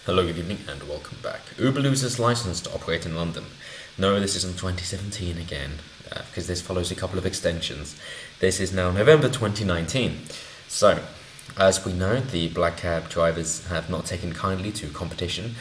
Hello, good evening, and welcome back. Uber loses license to operate in London. No, this isn't 2017 again, because this follows a couple of extensions. This is now November 2019. So, as we know, the black cab drivers have not taken kindly to competition,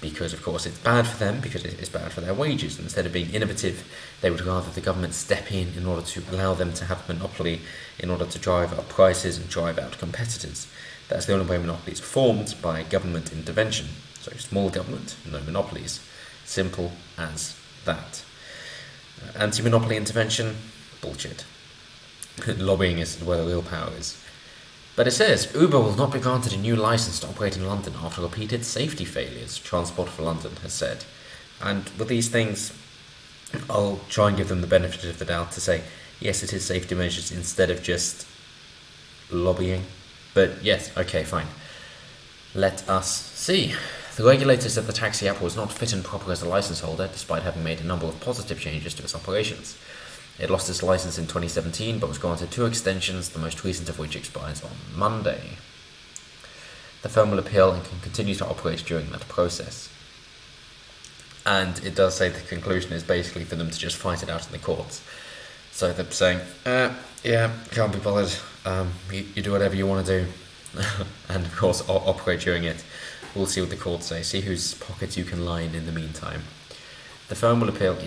because of course it's bad for them, because it's bad for their wages. Instead of being innovative, they would rather the government step in order to allow them to have a monopoly, in order to drive up prices and drive out competitors. That's the only way monopolies are formed, by government intervention. So small government, no monopolies. Simple as that. Anti-monopoly intervention, bullshit. Lobbying is where the real power is. But it says, Uber will not be granted a new license to operate in London after repeated safety failures, Transport for London has said. And with these things, I'll try and give them the benefit of the doubt to say, yes, it is safety measures instead of just lobbying. But yes, okay, fine. Let us see. The regulator said the taxi app was not fit and proper as a license holder, despite having made a number of positive changes to its operations. It lost its license in 2017, but was granted 2 extensions, the most recent of which expires on Monday. The firm will appeal and can continue to operate during that process. And it does say the conclusion is basically for them to just fight it out in the courts. So they're saying, yeah, can't be bothered, you do whatever you want to do, and of course operate during it. We'll see what the courts say, see whose pockets you can line in the meantime. The firm will appeal,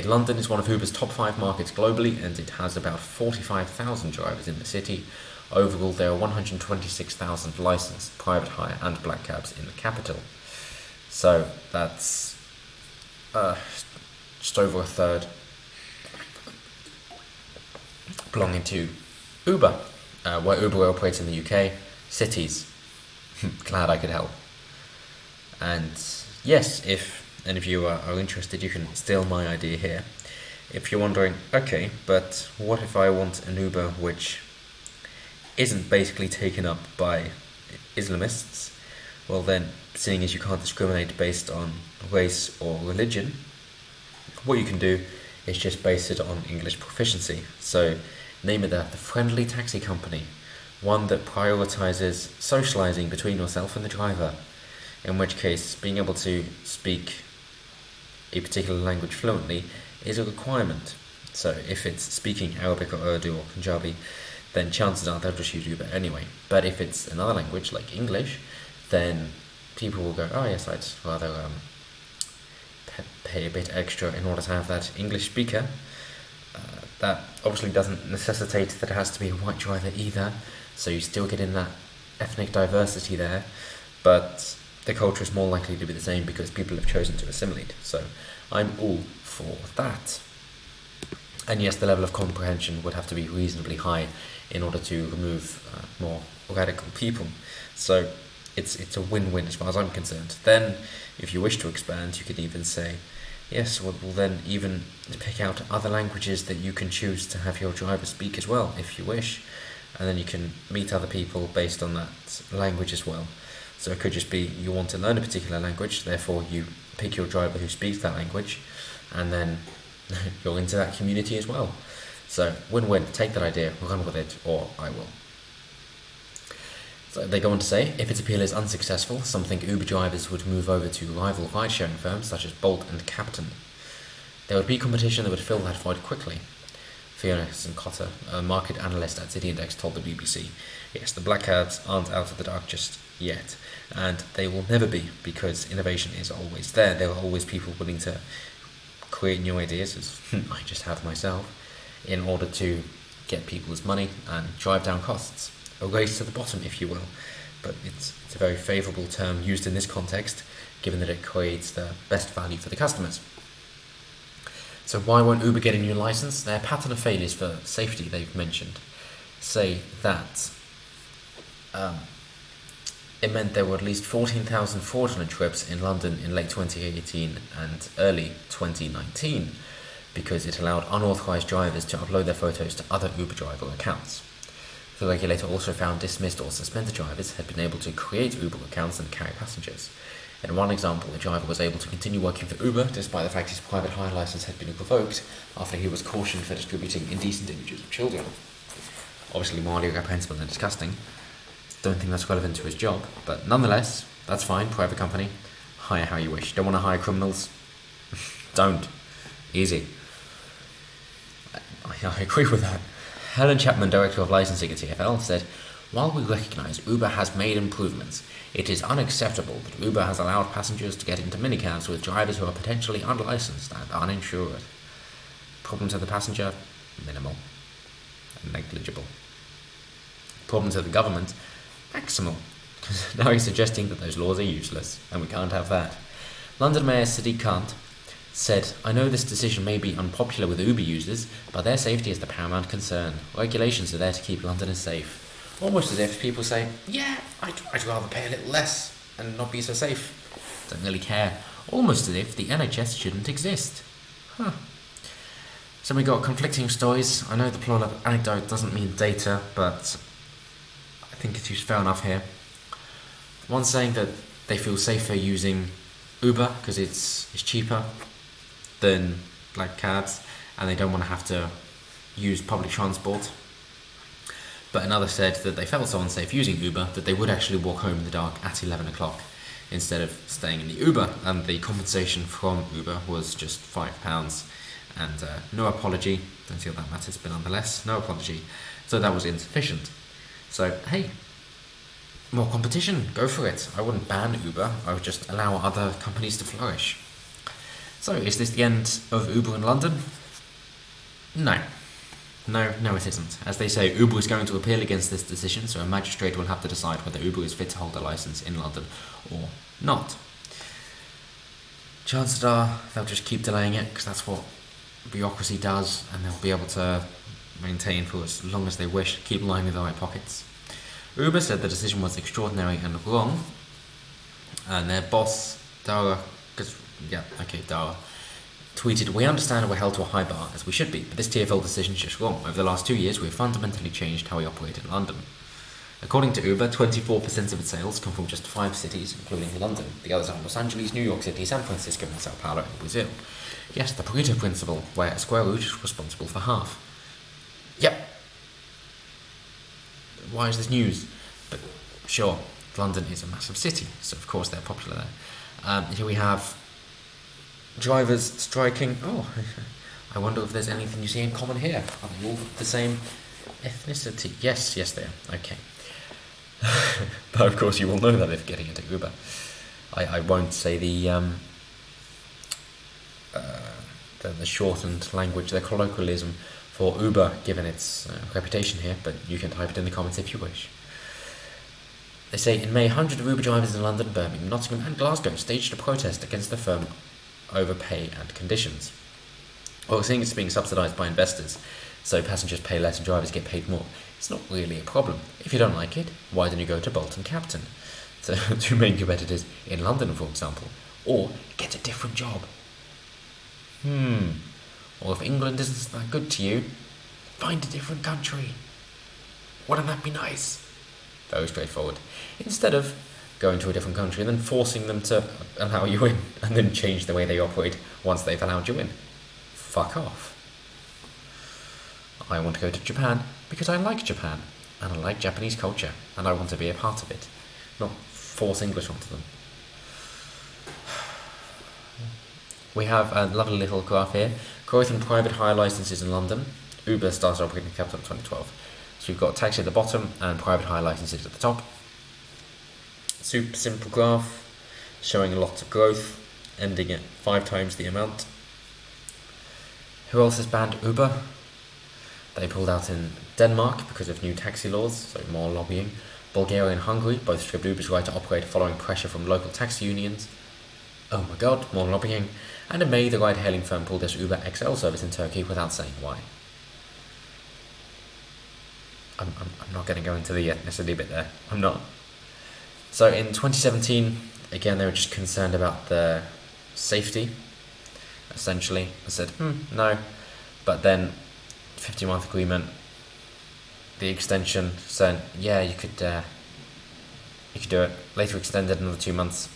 London is one of Uber's top 5 markets globally, and it has about 45,000 drivers in the city. Overall, there are 126,000 licensed private hire and black cabs in the capital. So that's just over a third belonging to Uber, where Uber operates in the UK, cities. Glad I could help. And yes, if any of you are interested, you can steal my idea here. If you're wondering, okay, but what if I want an Uber which isn't basically taken up by Islamists? Well then, seeing as you can't discriminate based on race or religion, what you can do is just base it on English proficiency. So name it the Friendly Taxi Company, one that prioritizes socializing between yourself and the driver, in which case being able to speak a particular language fluently is a requirement. So if it's speaking Arabic or Urdu or Punjabi, then chances are they'll just use Uber anyway. But if it's another language like English, then people will go, oh yes, I'd rather pay a bit extra in order to have that English speaker. That obviously doesn't necessitate that it has to be a white driver either, so you still get in that ethnic diversity there, but the culture is more likely to be the same because people have chosen to assimilate. So I'm all for that. And yes, the level of comprehension would have to be reasonably high in order to remove more radical people. So it's a win-win as far as I'm concerned. Then, if you wish to expand, you could even say, yes, we'll then even pick out other languages that you can choose to have your driver speak as well, if you wish. And then you can meet other people based on that language as well. So it could just be you want to learn a particular language, therefore you pick your driver who speaks that language, and then you're into that community as well. So win-win, take that idea, run with it, or I will. So they go on to say, if its appeal is unsuccessful, some think Uber drivers would move over to rival ride-sharing firms such as Bolt and Captain. There would be competition that would fill that void quickly. Fiona Cotter, a market analyst at City Index, told the BBC, yes, the black cabs aren't out of the dark just yet, and they will never be, because innovation is always there. There are always people willing to create new ideas, as I just have myself, in order to get people's money and drive down costs. A race to the bottom, if you will, but it's a very favourable term used in this context, given that it creates the best value for the customers. So why won't Uber get a new license? Their pattern of failures for safety they've mentioned say that it meant there were at least 14,000 fraudulent trips in London in late 2018 and early 2019 because it allowed unauthorised drivers to upload their photos to other Uber driver accounts. The regulator also found dismissed or suspended drivers had been able to create Uber accounts and carry passengers. In one example, the driver was able to continue working for Uber despite the fact his private hire license had been revoked after he was cautioned for distributing indecent images of children. Obviously morally reprehensible and disgusting. Don't think that's relevant to his job, but nonetheless, That's fine, private company. Hire how you wish. Don't want to hire criminals? Don't. Easy. I agree with that. Helen Chapman, Director of Licensing at TfL, said, "While we recognise Uber has made improvements, it is unacceptable that Uber has allowed passengers to get into minicabs with drivers who are potentially unlicensed and uninsured. Problem to the passenger? Minimal. Negligible. Problem to the government? Maximal. Because now he's suggesting that those laws are useless, and we can't have that." London Mayor Sadiq Khan said, "I know this decision may be unpopular with Uber users, but their safety is the paramount concern. Regulations are there to keep Londoners safe." Almost as if people say, yeah, I'd rather pay a little less and not be so safe. Don't really care. Almost as if the NHS shouldn't exist. Huh. So we got conflicting stories. I know the plural of anecdote doesn't mean data, but I think it's used fair enough here. One saying that they feel safer using Uber because it's cheaper than like cabs, and they don't want to have to use public transport. But another said that they felt so unsafe using Uber that they would actually walk home in the dark at 11 o'clock instead of staying in the Uber, and the compensation from Uber was just £5. And no apology, don't feel that matters, but nonetheless, no apology. So that was insufficient. So, hey, more competition, go for it. I wouldn't ban Uber, I would just allow other companies to flourish. So, is this the end of Uber in London? No, it isn't. As they say, Uber is going to appeal against this decision, so a magistrate will have to decide whether Uber is fit to hold a licence in London or not. Chances are they'll just keep delaying it, because that's what bureaucracy does, and they'll be able to maintain for as long as they wish, keep lining their right pockets. Uber said the decision was extraordinary and wrong, and their boss, Dara, tweeted, "We understand we're held to a high bar, as we should be, but this TfL decision is just wrong. Over the last 2 years, we've fundamentally changed how we operate in London." According to Uber, 24% of its sales come from just 5 cities, including London. The others are Los Angeles, New York City, San Francisco, and Sao Paulo in Brazil. Yes, the Pareto principle, where a square root is responsible for half. Yep. Why is this news? But sure, London is a massive city, so of course they're popular there. Here we have drivers striking. Oh, I wonder if there's anything you see in common here. Are they all the same ethnicity? Yes, they are. Okay. But of course you will know that if getting into Uber. I won't say the shortened language, the colloquialism for Uber, given its reputation here, but you can type it in the comments if you wish. They say, in May, hundreds of Uber drivers in London, Birmingham, Nottingham and Glasgow staged a protest against the firm over pay and conditions. Well, seeing it's being subsidised by investors, so passengers pay less and drivers get paid more, it's not really a problem. If you don't like it, why don't you go to Bolt and Captain? The two main competitors in London, for example. Or get a different job. Or if England isn't that good to you, find a different country. Wouldn't that be nice? Very straightforward. Instead of going to a different country and then forcing them to allow you in, and then change the way they operate once they've allowed you in. Fuck off. I want to go to Japan because I like Japan, and I like Japanese culture, and I want to be a part of it, not force English onto them. We have a lovely little graph here. Growth in private hire licenses in London. Uber started operating in capital in 2012. So we've got taxi at the bottom and private hire licenses at the top. Super simple graph, showing a lot of growth, ending at 5 times the amount. Who else has banned Uber? They pulled out in Denmark because of new taxi laws, so more lobbying. Bulgaria and Hungary both stripped Uber's right to operate following pressure from local taxi unions. Oh my god, more lobbying. And in May, the ride-hailing firm pulled its Uber XL service in Turkey without saying why. I'm not going to go into the ethnicity bit there. I'm not. So in 2017, again, they were just concerned about the safety, essentially. I said, no. But then, 50-month agreement, the extension said, yeah, you could do it. Later extended another 2 months.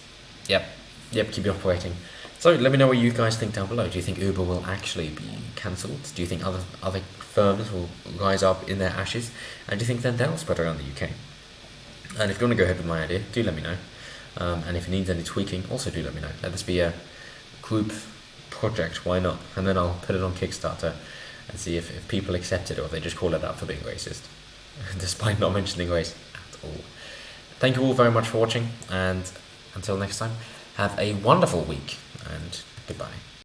Yep, keep operating. So let me know what you guys think down below. Do you think Uber will actually be cancelled? Do you think other firms will rise up in their ashes? And do you think then they'll spread around the UK? And if you want to go ahead with my idea, do let me know. And if it needs any tweaking, also do let me know. Let this be a group project, why not? And then I'll put it on Kickstarter and see if people accept it or if they just call it out for being racist, despite not mentioning race at all. Thank you all very much for watching, and until next time, have a wonderful week, and goodbye.